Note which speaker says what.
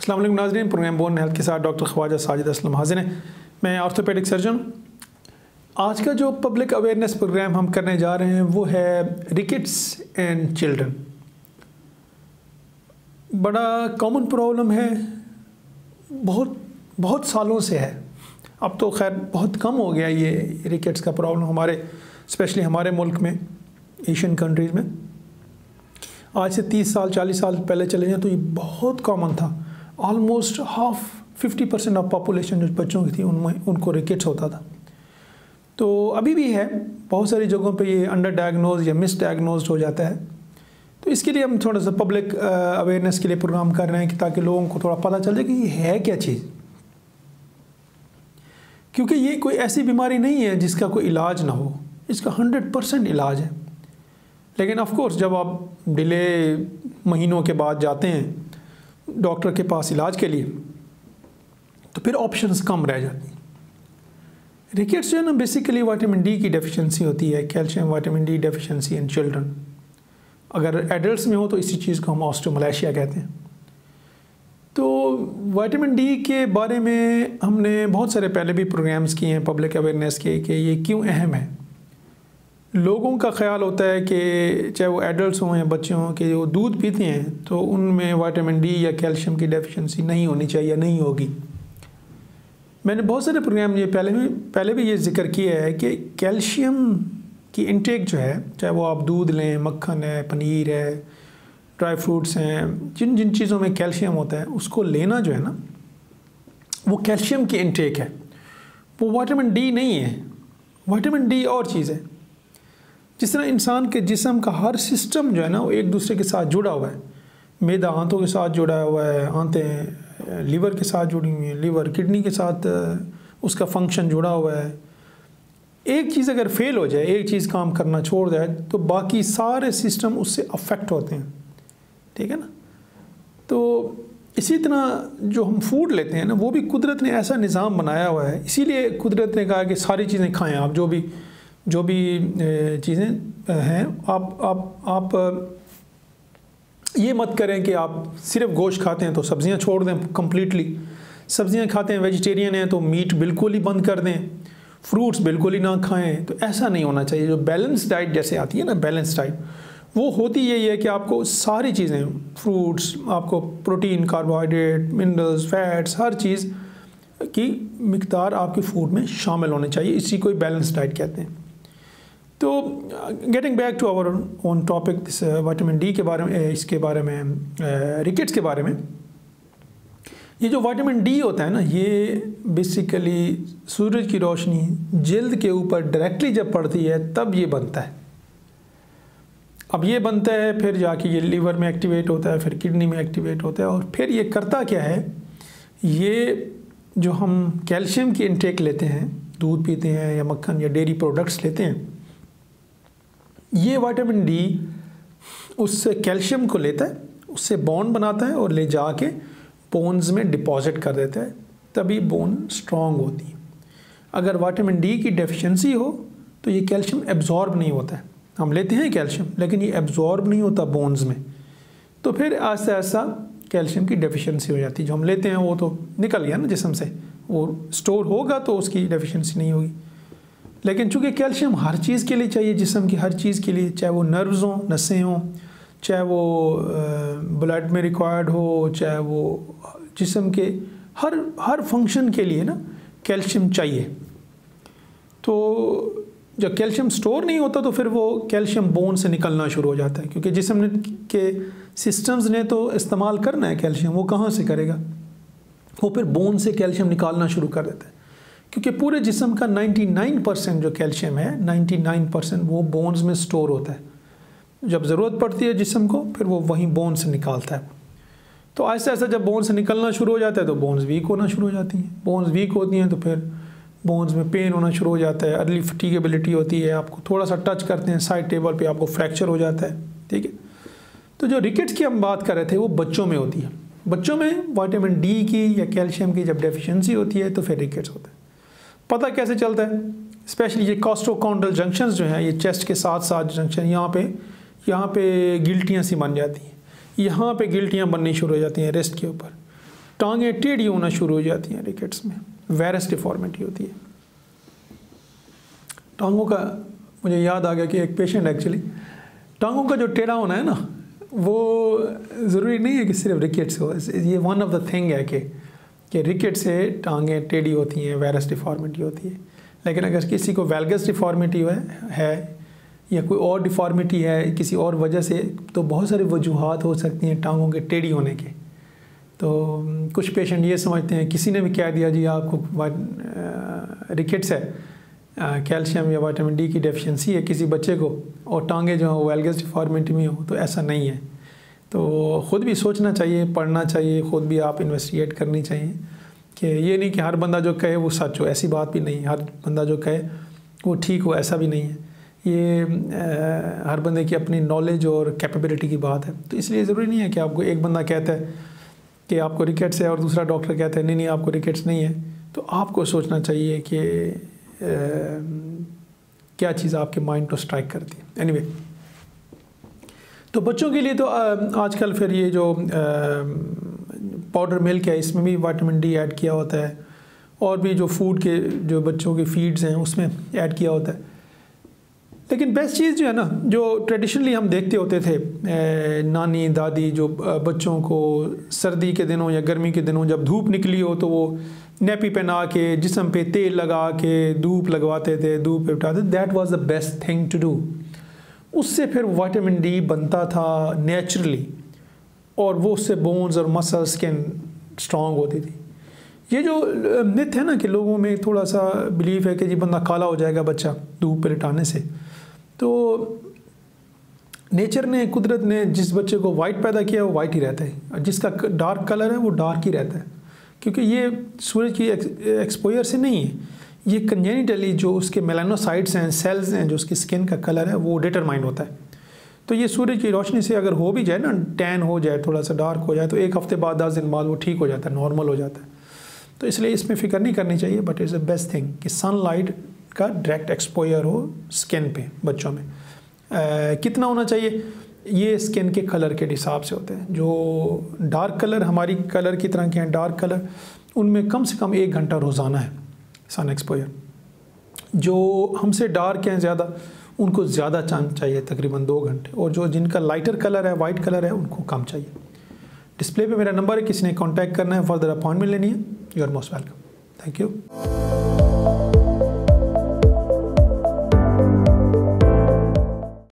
Speaker 1: अस्सलाम वालेकुम नाज़रीन, प्रोग्राम बोन हेल्थ के साथ डॉक्टर ख्वाजा साजिद असलम हाजिर हैं। मैं ऑर्थोपेडिक सर्जन। आज का जो पब्लिक अवेयरनेस प्रोग्राम हम करने जा रहे हैं वो है रिकेट्स एंड चिल्ड्रन। बड़ा कॉमन प्रॉब्लम है, बहुत सालों से है। अब तो खैर बहुत कम हो गया ये रिकेट्स का प्रॉब्लम हमारे, स्पेशली हमारे मुल्क में, एशियन कंट्रीज़ में। आज से 30 साल 40 साल पहले चले जाएँ तो ये बहुत कॉमन था। ऑलमोस्ट 50% ऑफ पॉपुलेशन जो बच्चों की थी उनमें उनको रिकेट्स होता था। तो अभी भी है, बहुत सारी जगहों पे ये अंडर डायग्नोज या मिस डायग्नोज हो जाता है। तो इसके लिए हम थोड़ा सा पब्लिक अवेयरनेस के लिए प्रोग्राम कर रहे हैं कि ताकि लोगों को थोड़ा पता चल जाए कि ये है क्या चीज़। क्योंकि ये कोई ऐसी बीमारी नहीं है जिसका कोई इलाज ना हो, इसका 100% इलाज है। लेकिन ऑफ कोर्स जब आप डिले महीनों के बाद जाते हैं डॉक्टर के पास इलाज के लिए तो फिर ऑप्शंस कम रह जाती हैं। रिकेट्स जो है ना, बेसिकली विटामिन डी की डेफिशिएंसी होती है, calcium vitamin D deficiency in children. अगर एडल्ट्स में हो तो इसी चीज़ को हम ऑस्टियोमैलेशिया कहते हैं। तो विटामिन डी के बारे में हमने बहुत सारे पहले भी प्रोग्राम्स किए हैं पब्लिक अवेयरनेस के कि ये क्यों अहम है। लोगों का ख्याल होता है कि चाहे वो एडल्ट्स हों या बच्चे हों कि वो दूध पीते हैं तो उनमें विटामिन डी या कैल्शियम की डेफिशिएंसी नहीं होनी चाहिए, नहीं होगी। मैंने बहुत सारे प्रोग्राम ये पहले भी ये जिक्र किया है कि कैल्शियम की इंटेक जो है, चाहे वो आप दूध लें, मक्खन है, पनीर है, ड्राई फ्रूट्स हैं, जिन जिन चीज़ों में कैल्शियम होता है उसको लेना जो है ना, वो कैल्शियम की इंटेक है, वो विटामिन डी नहीं है। विटामिन डी और चीज़ है। जिस तरह इंसान के जिस्म का हर सिस्टम जो है ना वो एक दूसरे के साथ जुड़ा हुआ है। मैदा आंतों के साथ जुड़ा हुआ है, आंतें लीवर के साथ जुड़ी हुई हैं, लीवर किडनी के साथ उसका फंक्शन जुड़ा हुआ है। एक चीज़ अगर फेल हो जाए, एक चीज़ काम करना छोड़ जाए तो बाकी सारे सिस्टम उससे अफेक्ट होते हैं, ठीक है ना। तो इसी तरह जो हम फूड लेते हैं ना, वो भी कुदरत ने ऐसा निज़ाम बनाया हुआ है। इसीलिए कुदरत ने कहा कि सारी चीज़ें खाएँ आप, जो भी चीज़ें हैं आप ये मत करें कि आप सिर्फ गोश्त खाते हैं तो सब्ज़ियां छोड़ दें कम्प्लीटली। सब्ज़ियां खाते हैं, वेजिटेरियन हैं तो मीट बिल्कुल ही बंद कर दें, फ्रूट्स बिल्कुल ही ना खाएं। तो ऐसा नहीं होना चाहिए। जो बैलेंस डाइट जैसे आती है ना, बैलेंस डाइट वो होती यही है कि आपको सारी चीज़ें, फ्रूट्स, आपको प्रोटीन, कार्बोहाइड्रेट, मिनरल्स, फैट्स, हर चीज़ की मिकदार आपके फूड में शामिल होनी चाहिए। इसी को बैलेंस डाइट कहते हैं। तो getting back to our own topic, this vitamin D के बारे में, इसके बारे में, रिकेट्स के बारे में। ये जो विटामिन डी होता है ना, ये बेसिकली सूरज की रोशनी जिल्द के ऊपर डायरेक्टली जब पड़ती है तब ये बनता है। अब ये बनता है, फिर जाके ये लीवर में एक्टिवेट होता है, फिर किडनी में एक्टिवेट होता है, और फिर ये करता क्या है, ये जो हम कैल्शियम की इंटेक लेते हैं, दूध पीते हैं या मक्खन या डेयरी प्रोडक्ट्स लेते हैं, ये विटामिन डी उससे कैल्शियम को लेता है, उससे बॉन्ड बनाता है और ले जाके बोन्स में डिपॉजिट कर देता है, तभी बोन स्ट्रॉन्ग होती है। अगर विटामिन डी की डेफिशिएंसी हो तो ये कैल्शियम एब्जॉर्ब नहीं होता है। हम लेते हैं कैल्शियम लेकिन ये एब्जॉर्ब नहीं होता बोन्स में, तो फिर आहिस्ता आहिस्ता कैल्शियम की डेफिशिएंसी हो जाती है। जो हम लेते हैं वो तो निकल गया ना जिस्म से, वो स्टोर होगा तो उसकी डेफिशिएंसी नहीं होगी। लेकिन चूँकि कैल्शियम हर चीज़ के लिए चाहिए, जिस्म की हर चीज़ के लिए, चाहे वो नर्व्स हों, नसें हों, चाहे वो ब्लड में रिक्वायर्ड हो, चाहे वो जिस्म के हर फंक्शन के लिए ना कैल्शियम चाहिए। तो जब कैल्शियम स्टोर नहीं होता तो फिर वो कैल्शियम बोन से निकलना शुरू हो जाता है, क्योंकि जिस्म के सिस्टम्स ने तो इस्तेमाल करना है कैल्शियम, वो कहाँ से करेगा, वो फिर बोन से कैल्शियम निकालना शुरू कर देता है। क्योंकि पूरे जिस्म का 99% जो कैल्शियम है, 99% वो बोन्स में स्टोर होता है। जब ज़रूरत पड़ती है जिस्म को, फिर वो वहीं बोन से निकालता है। तो आहिस्ता आहिस्ता जब बोन से निकलना शुरू हो जाता है तो बोन्स वीक होना शुरू हो जाती हैं। बोन्स वीक होती हैं तो फिर बोन्स में पेन होना शुरू हो जाता है, अर्ली फटीगेबिलिटी होती है, आपको थोड़ा सा टच करते हैं साइड टेबल पे आपको फ्रैक्चर हो जाता है, ठीक है। तो जो रिकेट्स की हम बात कर रहे थे वो बच्चों में होती है। बच्चों में विटामिन डी की या कैल्शियम की जब डेफिशिएंसी होती है तो फिर रिकेट्स होता है। पता कैसे चलता है? स्पेशली ये कोस्टोकॉन्ड्रल जंक्शंस जो हैं, ये चेस्ट के साथ साथ जंक्शन, यहाँ पे गिल्टियाँ सी बन जाती हैं, यहाँ पे गिल्टियाँ बननी शुरू हो जाती हैं रेस्ट के ऊपर। टांगें टेढ़ी होना शुरू हो जाती हैं रिकेट्स में, वेरस डिफॉर्मिटी होती है टांगों का। मुझे याद आ गया कि एक पेशेंट एक्चुअली, टांगों का जो टेढ़ा होना है ना, वो ज़रूरी नहीं है कि सिर्फ रिकेट्स हो। ये वन ऑफ द थिंग है कि रिकेट से टांगें टेढ़ी होती हैं, वेरस डिफॉर्मिटी होती है। लेकिन अगर किसी को वेल्गस डिफॉर्मिटी है या कोई और डिफॉर्मिटी है किसी और वजह से, तो बहुत सारी वजूहात हो सकती हैं टांगों के टेढ़ी होने के। तो कुछ पेशेंट ये समझते हैं, किसी ने भी कह दिया जी आपको रिकेट्स है, कैल्शियम या विटामिन डी की डेफिशिएंसी है किसी बच्चे को, और टांगे जो हो वेल्गस डिफॉर्मिटी में हो, तो ऐसा नहीं है। तो ख़ुद भी सोचना चाहिए, पढ़ना चाहिए, ख़ुद भी आप इन्वेस्टिगेट करनी चाहिए कि ये नहीं कि हर बंदा जो कहे वो सच हो, ऐसी बात भी नहीं। हर बंदा जो कहे वो ठीक हो, ऐसा भी नहीं है। ये हर बंदे की अपनी नॉलेज और कैपेबिलिटी की बात है। तो इसलिए ज़रूरी नहीं है कि आपको एक बंदा कहता है कि आपको रिकेट्स है और दूसरा डॉक्टर कहता है नहीं आपको रिकेट्स नहीं है। तो आपको सोचना चाहिए कि क्या चीज़ आपके माइंड को स्ट्राइक करती है। एनीवे, तो बच्चों के लिए तो आजकल फिर ये जो पाउडर मिल्क है, इसमें भी विटामिन डी ऐड किया होता है, और भी जो फूड के जो बच्चों के फीड्स हैं उसमें ऐड किया होता है। लेकिन बेस्ट चीज़ जो है ना, जो ट्रेडिशनली हम देखते होते थे, नानी दादी जो बच्चों को सर्दी के दिनों या गर्मी के दिनों जब धूप निकली हो तो वो नेपी पहना के जिस्म पे तेल लगा के धूप लगवाते थे, धूप पे बिठाते। That was the best thing to do. उससे फिर विटामिन डी बनता था नेचुरली, और वो उससे बोन्स और मसल स्किन स्ट्रॉन्ग होती थी। ये जो मिथ है ना कि लोगों में थोड़ा सा बिलीफ है कि जी बंदा काला हो जाएगा बच्चा धूप पे लिटाने से, तो नेचर ने, कुदरत ने जिस बच्चे को वाइट पैदा किया वो वाइट ही रहता है, और जिसका डार्क कलर है वो डार्क ही रहता है। क्योंकि ये सूरज की एक्सपोजर से नहीं है, ये कंजेनिटली जो उसके मेलानोसाइट्स हैं, सेल्स हैं, जो उसकी स्किन का कलर है वो डिटरमाइंड होता है। तो ये सूरज की रोशनी से अगर हो भी जाए ना, टैन हो जाए, थोड़ा सा डार्क हो जाए, तो एक हफ्ते बाद 10 दिन बाद वो ठीक हो जाता है, नॉर्मल हो जाता है। तो इसलिए इसमें फ़िक्र नहीं करनी चाहिए। But is the best thing कि सनलाइट का डायरेक्ट एक्सपोजर हो स्किन पे बच्चों में। कितना होना चाहिए, ये स्किन के कलर के हिसाब से होते हैं। जो डार्क कलर हमारी कलर की तरह के हैं, डार्क कलर, उनमें कम से कम 1 घंटा रोज़ाना है सन एक्सपोजर। जो हमसे डार्क हैं ज़्यादा, उनको ज़्यादा चांस चाहिए, तकरीबन 2 घंटे। और जो जिनका लाइटर कलर है, वाइट कलर है, उनको कम चाहिए। डिस्प्ले पे मेरा नंबर है, किसी ने कांटेक्ट करना है, फर्दर अपॉइंटमेंट लेनी है, you are most welcome. Thank you.